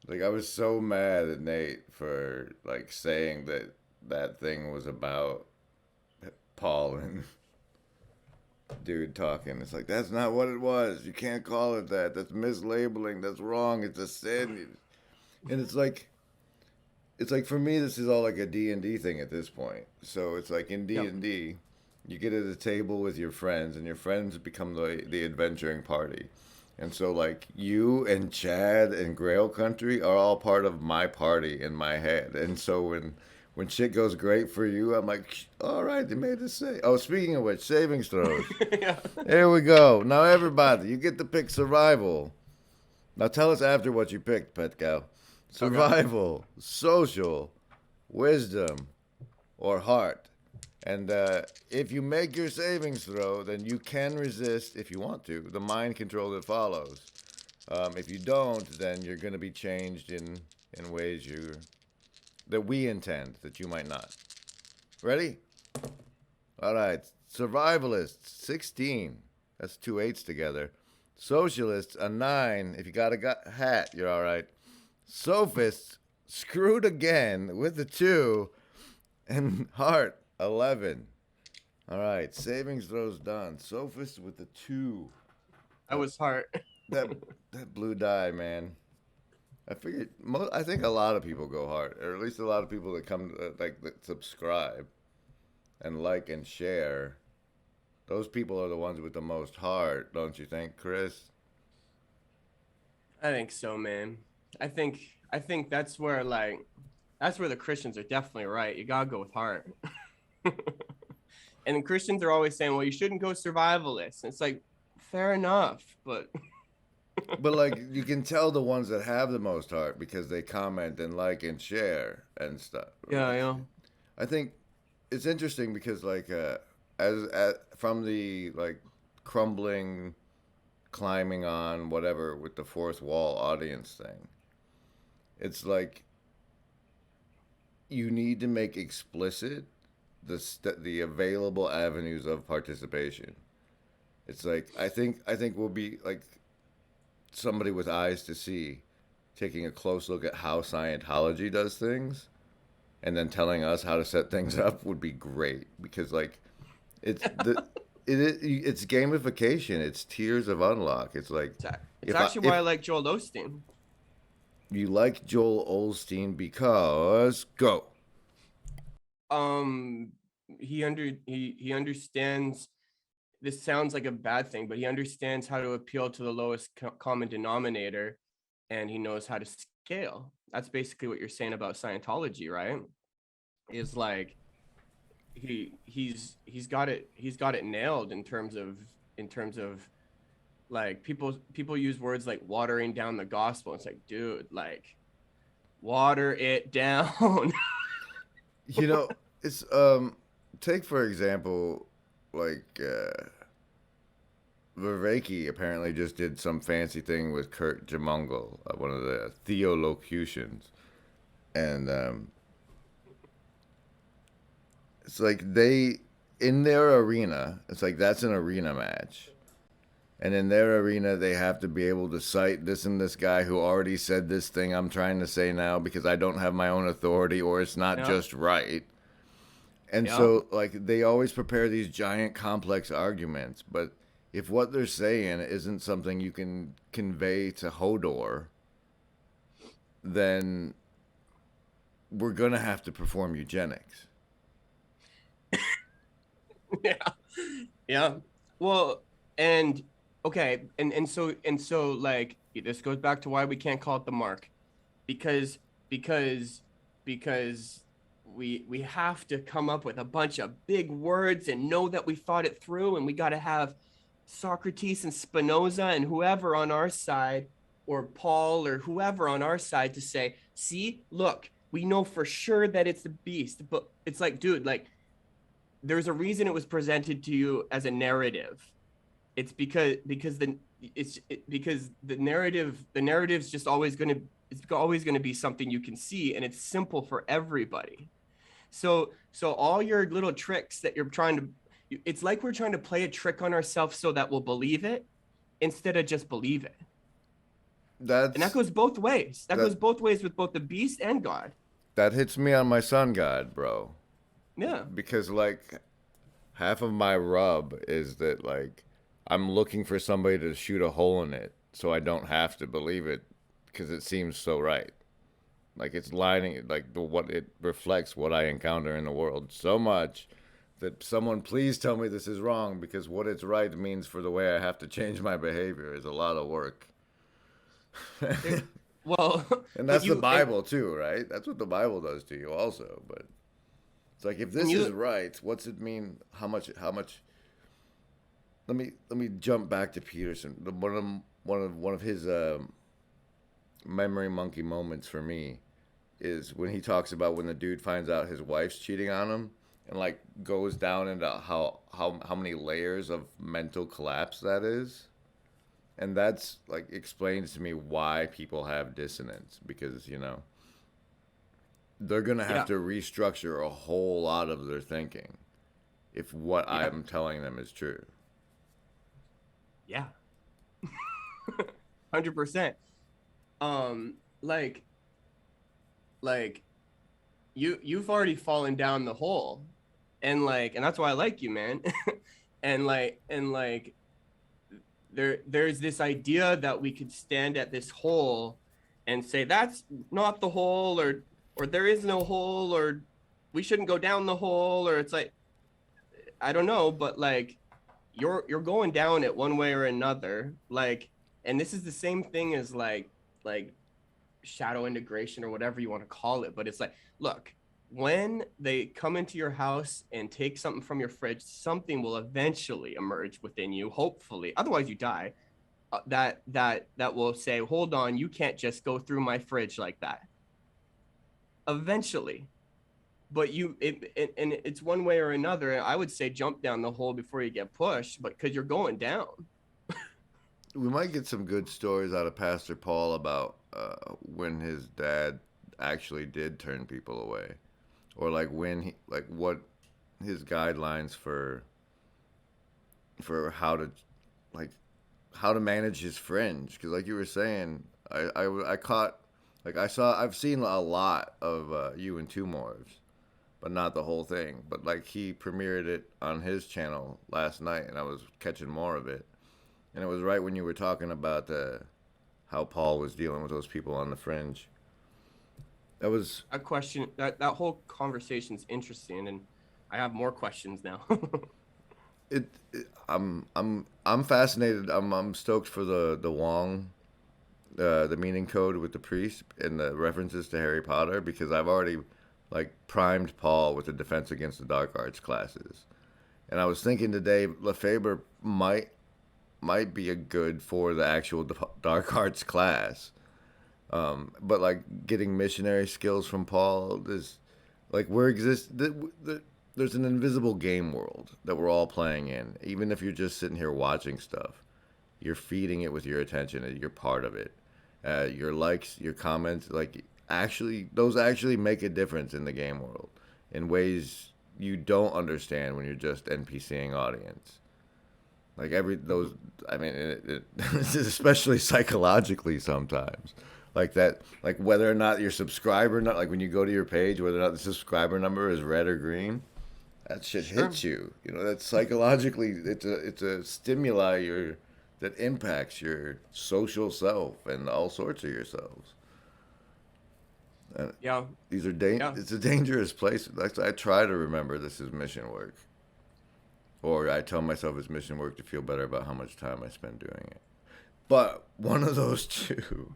Like, I was so mad at Nate for like saying that thing was about Paul and dude talking. It's like, that's not what it was. You can't call it that. That's mislabeling. That's wrong. It's a sin. And it's like for me, this is all like a D&D thing at this point. So it's like in D&D, you get at a table with your friends, and your friends become the adventuring party. And so like you and Chad and Grail Country are all part of my party in my head. And so when shit goes great for you, I'm like, all right, they made us say. Oh, speaking of which, savings throws. Yeah. There we go. Now everybody, you get to pick survival. Now tell us after what you picked, Petkau. Survival, social, wisdom, or heart. And if you make your savings throw, then you can resist, if you want to, the mind control that follows. If you don't, then you're going to be changed in ways that we intend, that you might not. Ready? All right. Survivalists, 16. That's 2 8s together. Socialists, a 9. If you got a hat, you're all right. Sophists, screwed again with a 2. And heart, 11. All right, savings throws done. Sophist with the 2. That was hard. That blue die, man. I figured. I think a lot of people go hard, or at least a lot of people that come that subscribe, and like and share. Those people are the ones with the most heart, don't you think, Chris? I think so, man. I think that's where the Christians are definitely right. You gotta go with heart. And the Christians are always saying, well, you shouldn't go survivalist. And it's like, fair enough, but But like, you can tell the ones that have the most heart because they comment and like and share and stuff. yeah. I think it's interesting because like as from the like crumbling, climbing on whatever with the fourth wall audience thing, it's like you need to make explicit the available avenues of participation. It's like I think we'll be like somebody with eyes to see taking a close look at how Scientology does things and then telling us how to set things up would be great, because like it's it's gamification, it's tiers of unlock. It's like it's actually why I like Joel Osteen. You like Joel Osteen because go. He understands. This sounds like a bad thing, but he understands how to appeal to the lowest common denominator, and he knows how to scale. That's basically what you're saying about Scientology, right? Is like he's got it nailed in terms of like people use words like watering down the gospel. It's like, dude, like water it down. You know, it's take for example, like Vervaeke apparently just did some fancy thing with Kurt Jamungal, one of the theolocutions, and it's like they in their arena, it's like that's an arena match. And in their arena, they have to be able to cite this and this guy who already said this thing I'm trying to say now because I don't have my own authority, or it's not just right. And so, like, they always prepare these giant complex arguments. But if what they're saying isn't something you can convey to Hodor, then we're going to have to perform eugenics. Yeah. Well, and Okay, and so like this goes back to why we can't call it the mark, because because because we have to come up with a bunch of big words and know that we thought it through, and we got to have Socrates and Spinoza and whoever on our side, or Paul or whoever on our side, to say, see, look, we know for sure that it's the beast. But it's like, dude, like there's a reason it was presented to you as a narrative. It's because the narrative's just always going to, it's always going to be something you can see, and it's simple for everybody. So all your little tricks that you're trying to, it's like we're trying to play a trick on ourselves so that we'll believe it instead of just believe it. And that That's goes both ways. That that goes both ways with both the beast and God. that hits me on my sun god, bro. Yeah. Because like half of my rub is that like I'm looking for somebody to shoot a hole in it so I don't have to believe it because it seems so right. Like it's lining like what it reflects what I encounter in the world so much that someone please tell me this is wrong, because what it's right means for the way I have to change my behavior is a lot of work. Well, And but that's the you, Bible too, right? That's what the Bible does to you also. But it's like if this you, is right, what's it mean? How much? Let me jump back to Peterson. One of his memory monkey moments for me is when he talks about when the dude finds out his wife's cheating on him and like goes down into how many layers of mental collapse that is. And that's like explains to me why people have dissonance, because they're gonna have yeah, to restructure a whole lot of their thinking if what yeah, I'm telling them is true. yeah, 100%. Um, like, like you've already fallen down the hole, and that's why I like you, man. and there's this idea that we could stand at this hole and say that's not the hole, or there is no hole, or we shouldn't go down the hole, or it's like, I don't know, but like you're going down it one way or another. Like, and this is the same thing as like shadow integration or whatever you want to call it, but it's like, look, when they come into your house and take something from your fridge, something will eventually emerge within you, hopefully, otherwise you die. That will say, hold on, you can't just go through my fridge like that. Eventually. But and it's one way or another. I would say jump down the hole before you get pushed, but because you're going down. We might get some good stories out of Pastor Paul about when his dad actually did turn people away, or like when he like what his guidelines for how to like how to manage his fringe, because like you were saying, I caught like I've seen a lot of you and Two Morves, but not the whole thing. But like he premiered it on his channel last night, and I was catching more of it. And it was right when you were talking about how Paul was dealing with those people on the fringe. That was A question that whole conversation's interesting, and I have more questions now. I'm fascinated. I'm stoked for the Wong, the meaning code with the priest and the references to Harry Potter, because I've already like primed Paul with the Defense Against the Dark Arts classes, and I was thinking today Lefebvre might be a good for the actual dark arts class, but like getting missionary skills from Paul is like there's an invisible game world that we're all playing in. Even if you're just sitting here watching stuff, you're feeding it with your attention and you're part of it. Your likes, your comments, like those actually make a difference in the game world in ways you don't understand when you're just NPCing audience. Like it's especially psychologically sometimes. Like that, like whether or not your subscriber, not like when you go to your page, whether or not the subscriber number is red or green, that shit hits you. That's psychologically, it's a stimuli that impacts your social self and all sorts of yourselves. Yeah, These are yeah, it's a dangerous place. Like I try to remember this is mission work. or I tell myself it's mission work to feel better about how much time I spend doing it. But one of those two.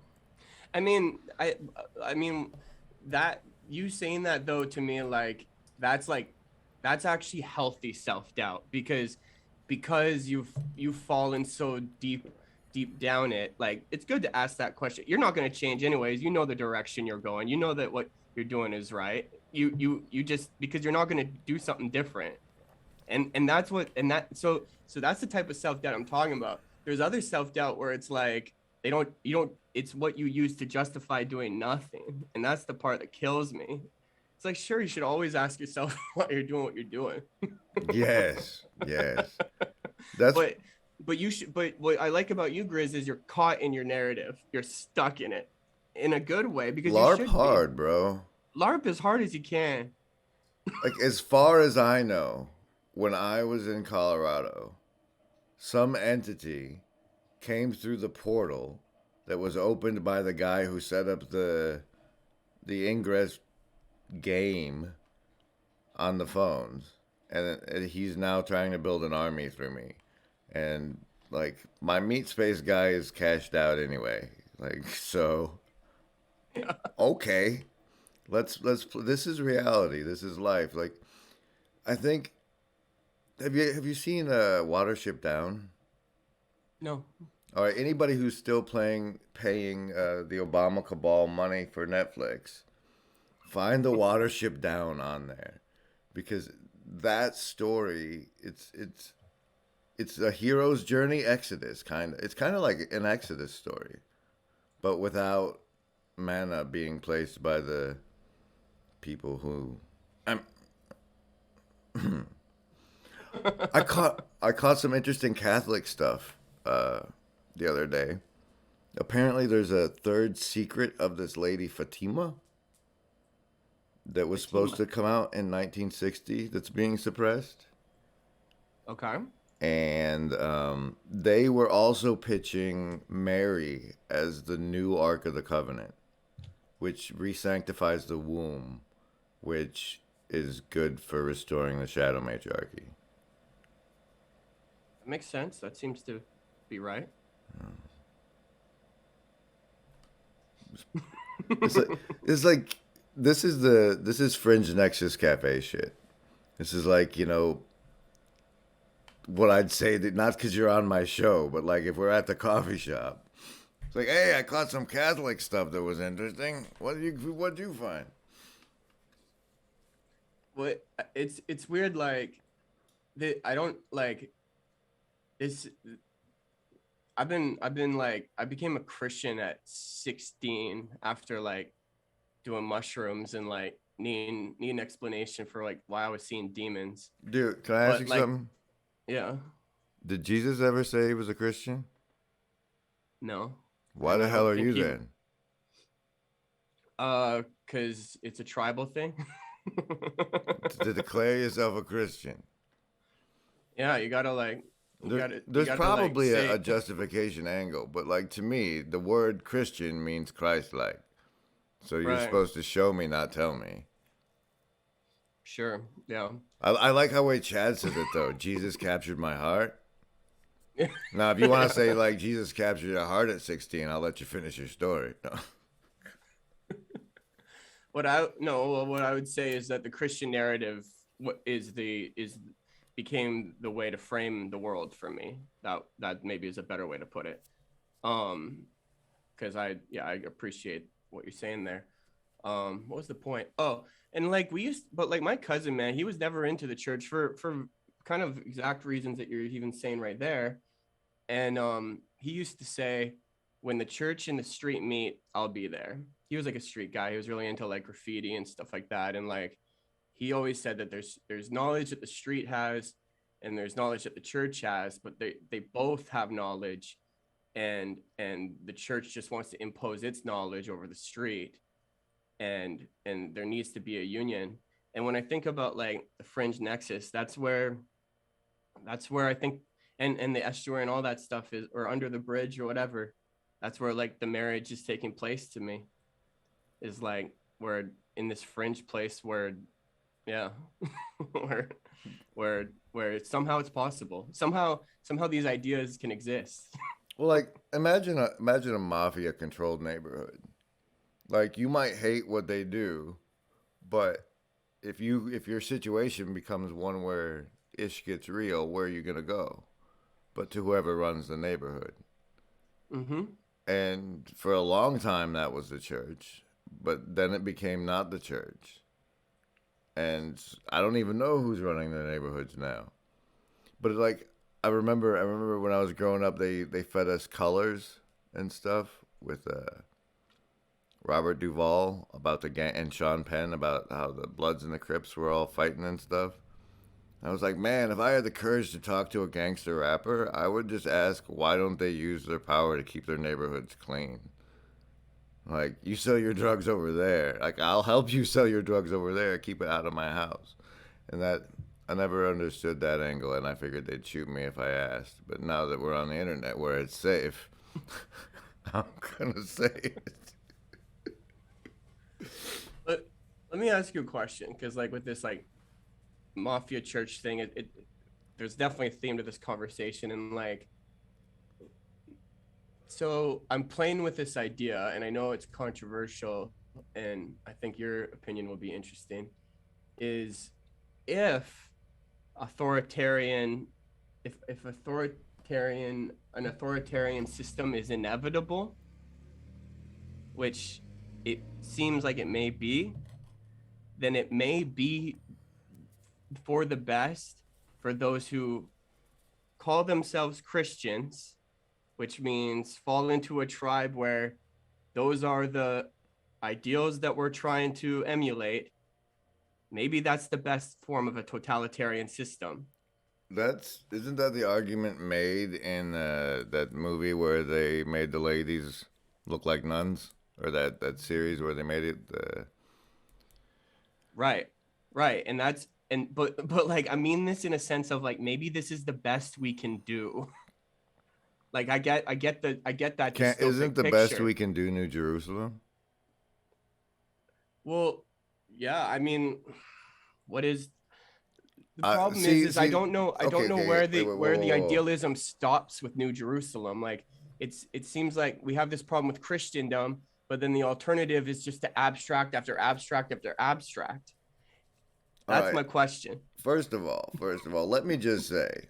I mean, I mean that you saying that though to me that's that's actually healthy self-doubt because you've fallen so deep down it. Like, it's good to ask that question. You're not going to change anyways. You know the direction you're going. You know that what you're doing is right. You just, because you're not going to do something different. And that's what, and that, so that's the type of self-doubt I'm talking about. There's other self-doubt where it's like you don't, it's what you use to justify doing nothing. And that's the part that kills me. It's like, sure, you should always ask yourself why you're doing what you're doing. Yes. That's but you should, but what I like about you, Grizz, is you're caught in your narrative. You're stuck in it in a good way, because LARP you should hard, bro. LARP as hard as you can. Like, as far as I know, when I was in Colorado, some entity came through the portal that was opened by the guy who set up the ingress game on the phones, and he's now trying to build an army through me. And like, my meat space guy is cashed out anyway. Like, so okay, let's this is reality. This is life. Like, I think, have you seen Watership Down? No. All right, anybody who's still paying the Obama cabal money for Netflix, find the Watership Down on there, because that story, it's a hero's journey exodus, kind of. It's kind of like an exodus story, but without mana being placed by the people who I caught some interesting Catholic stuff the other day. Apparently there's a third secret of this lady Fatima that was supposed to come out in 1960 that's being suppressed. Okay. And they were also pitching Mary as the new Ark of the Covenant, which re-sanctifies the womb, which is good for restoring the Shadow Matriarchy. That makes sense. That seems to be right. It's like this is Fringe Nexus Cafe shit. This is like, what I'd say, that not because you're on my show, but like if we're at the coffee shop, it's like, hey, I caught some Catholic stuff that was interesting. What'd you find? What, it's weird, like I don't like this. I became a Christian at 16 after like doing mushrooms and like needing an explanation for like why I was seeing demons. Dude, can I ask you something? Yeah. Did Jesus ever say he was a Christian? No. Why the hell are you then? Because it's a tribal thing. To declare yourself a Christian. Yeah, you gotta like. There's probably a justification angle, but like, to me, the word Christian means Christ-like. So you're supposed to show me, not tell me. Sure. Yeah. I like how way Chad says it though. Jesus captured my heart. Now, if you want to say like Jesus captured your heart at 16, I'll let you finish your story. No. What I would say is that the Christian narrative became the way to frame the world for me. That maybe is a better way to put it. Because I appreciate what you're saying there. What was the point? Oh, and like but like my cousin, man, he was never into the church for kind of exact reasons that you're even saying right there. And he used to say, when the church and the street meet, I'll be there. He was like a street guy. He was really into like graffiti and stuff like that. And like, he always said that there's knowledge that the street has and there's knowledge that the church has, but they both have knowledge, and the church just wants to impose its knowledge over the street, and there needs to be a union. And when I think about like the Fringe Nexus, that's where I think, and the estuary and all that stuff is, or under the bridge or whatever, that's where like the marriage is taking place to me, is like we're in this fringe place where Yeah. where where somehow it's possible. Somehow these ideas can exist. Well, like imagine a mafia controlled neighborhood. Like you might hate what they do, but if your situation becomes one where ish gets real, where are you gonna go? But to whoever runs the neighborhood. Mm-hmm. And for a long time that was the church, but then it became not the church. And I don't even know who's running the neighborhoods now. But like I remember when I was growing up, they fed us colors and stuff with Robert Duvall about the gang and Sean Penn about how the Bloods and the Crips were all fighting and stuff. I was like, man, if I had the courage to talk to a gangster rapper, I would just ask why don't they use their power to keep their neighborhoods clean? Like, you sell your drugs over there. Like, I'll help you sell your drugs over there. Keep it out of my house. And that, I never understood that angle, and I figured they'd shoot me if I asked. But now that we're on the internet where it's safe, I'm going to say it. But let me ask you a question, because like with this like mafia church thing, it there's definitely a theme to this conversation, and like, so I'm playing with this idea, and I know it's controversial, and I think your opinion will be interesting. Is if authoritarian, if an authoritarian system is inevitable, which it seems like it may be, then it may be for the best for those who call themselves Christians, which means fall into a tribe where those are the ideals that we're trying to emulate. Maybe that's the best form of a totalitarian system. Isn't that the argument made in that movie where they made the ladies look like nuns? Or that series where they made it Right. And that's, and but like, I mean this in a sense of like, maybe this is the best we can do. Like I get that isn't the dystopic best picture. we can do New Jerusalem? Well, yeah, I mean, what is the problem see, is I don't know where the wait, the whoa. idealism stops with New Jerusalem. Like it seems like we have this problem with Christendom, but then the alternative is just to abstract after abstract after abstract. That's right. my question. First of all, let me just say,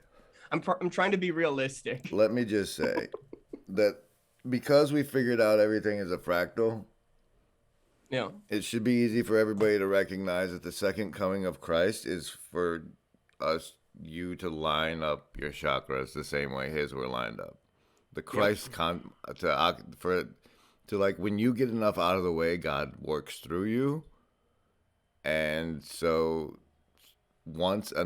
I'm trying to be realistic. let me just say that because we figured out everything is a fractal, Yeah. it should be easy for everybody to recognize that the second coming of Christ is for you to line up your chakras the same way his were lined up. The Christ to like when you get enough out of the way, God works through you. And so once the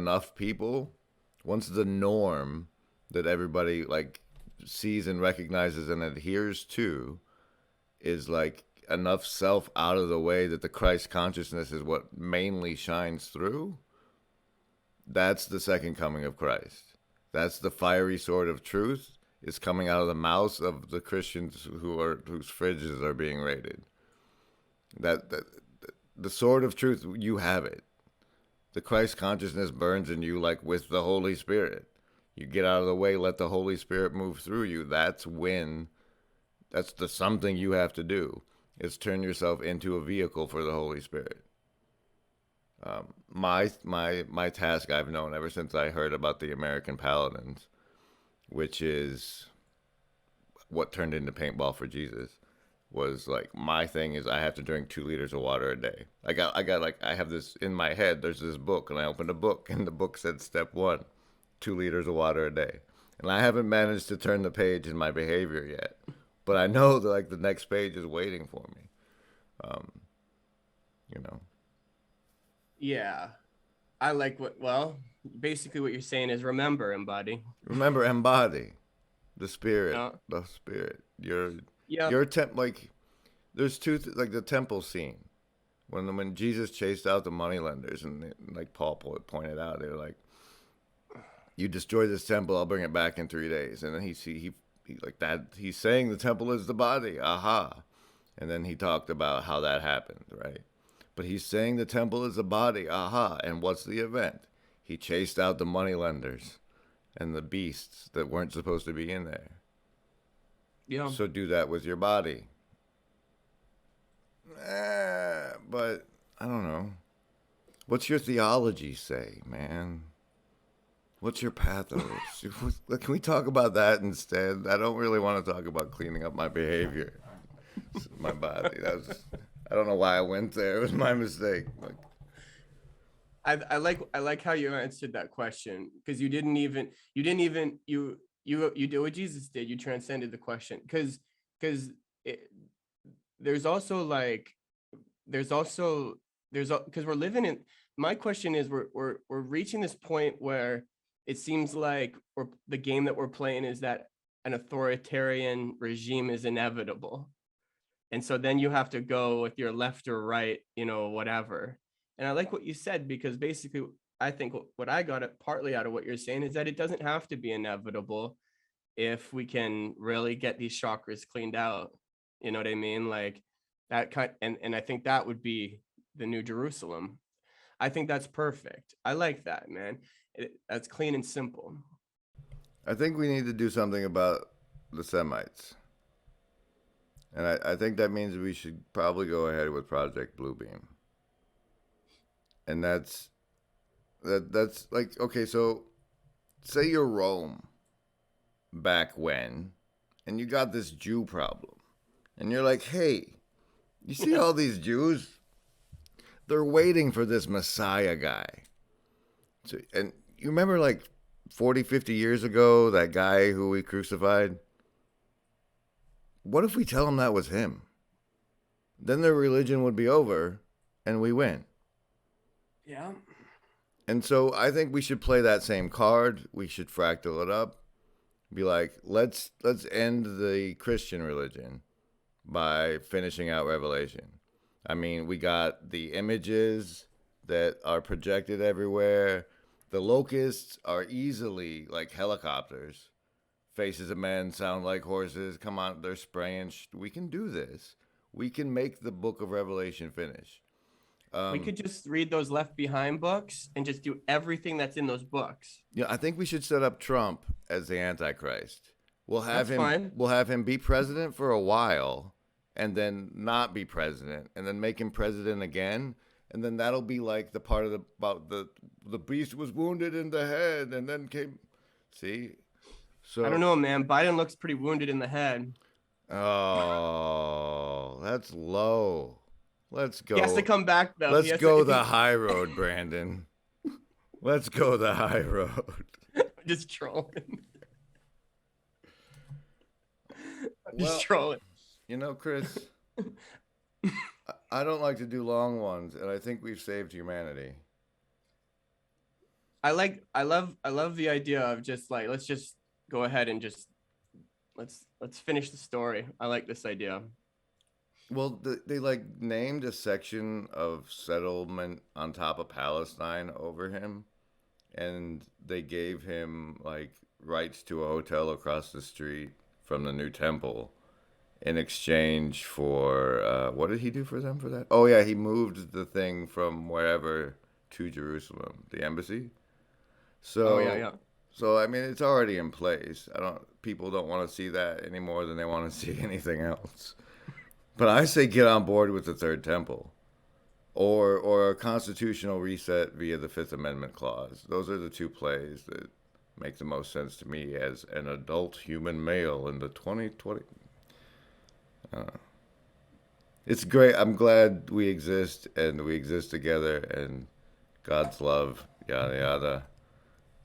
norm that everybody like sees and recognizes and adheres to is like enough self out of the way that the Christ consciousness is what mainly shines through, that's the second coming of Christ. That's the fiery sword of truth is coming out of the mouths of the Christians whose fridges are being raided. That the sword of truth, you have it. The Christ consciousness burns in you like with the Holy Spirit. You get out of the way, let the Holy Spirit move through you. That's the something you have to do is turn yourself into a vehicle for the Holy Spirit. My task I've known ever since I heard about the American Paladins, which is what turned into Paintball for Jesus, was like my thing is I have to drink 2 liters of water a day. I have this in my head. There's this book, and I opened a book, and the book said step 1, 2 liters of water a day, and I haven't managed to turn the page in my behavior yet. But I know that like the next page is waiting for me. Yeah. I like basically what you're saying is remember, embody. Remember, embody the spirit. Yeah. The spirit. Your Yeah. like there's like the temple scene when Jesus chased out the moneylenders, and like Paul pointed out, they were like, you destroy this temple, I'll bring it back in 3 days. And then he like that, he's saying the temple is the body. Aha. And then he talked about how that happened, right? But he's saying the temple is a body. Aha. And what's the event? He chased out the moneylenders and the beasts that weren't supposed to be in there. Yeah. So do that with your body. But I don't know. What's your theology say, man? What's your pathos? Can we talk about that instead? I don't really want to talk about cleaning up my behavior, my body. I don't know why I went there. It was my mistake. I like how you answered that question, because you did what Jesus did. You transcended the question, because because we're living in. My question is, we're reaching this point where it seems like the game that we're playing is that an authoritarian regime is inevitable, and so then you have to go with your left or right, whatever. And I like what you said, because basically I think what I got partly out of what you're saying is that it doesn't have to be inevitable if we can really get these chakras cleaned out. You know what I mean? Like that kind, and I think that would be the New Jerusalem. I think that's perfect. I like that, man. That's clean and simple. I think we need to do something about the Semites. And I think that means we should probably go ahead with Project Bluebeam. And that's like, okay, so say you're Rome back when, and you got this Jew problem. And you're like, hey, you see all these Jews? They're waiting for this Messiah guy. So, and you remember like 40, 50 years ago, that guy who we crucified? What if we tell them that was him? Then their religion would be over and we win. Yeah. And so I think we should play that same card. We should fractal it up. Be like, let's end the Christian religion by finishing out Revelation. I mean, we got the images that are projected everywhere. The locusts are easily like helicopters. Faces of men sound like horses. Come on, they're spraying. We can do this. We can make the book of Revelation finish. We could just read those Left Behind books and just do everything that's in those books. Yeah, I think we should set up Trump as the Antichrist. We'll have That's fine. We'll have him be president for a while, and then not be president, and then make him president again, and then that'll be like the part about the beast was wounded in the head, and then came. See, so I don't know, man. Biden looks pretty wounded in the head. Oh, that's low. Let's go. He has to come back though. Let's go the high road, Brandon. Let's go the high road. Just trolling. Well, trolling. You know, Chris, I don't like to do long ones, and I think we've saved humanity. I love the idea of just like, let's just go ahead and just let's finish the story. I like this idea. Well, they like named a section of settlement on top of Palestine over him, and they gave him like rights to a hotel across the street from the new temple in exchange for what did he do for them for that? Oh yeah, he moved the thing from wherever to Jerusalem, the embassy. So yeah. So I mean, it's already in place. People don't want to see that any more than they want to see anything else. But I say get on board with the Third Temple, or a constitutional reset via the Fifth Amendment clause. Those are the two plays that make the most sense to me as an adult human male in the 2020. It's great. I'm glad we exist, and we exist together, and God's love, yada yada.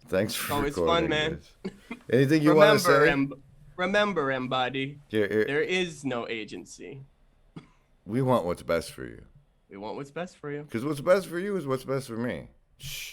Thanks for Always recording fun, man. this. Anything you want to say? Remember, Embody, there is no agency. We want what's best for you. We want what's best for you. Because what's best for you is what's best for me. Shh.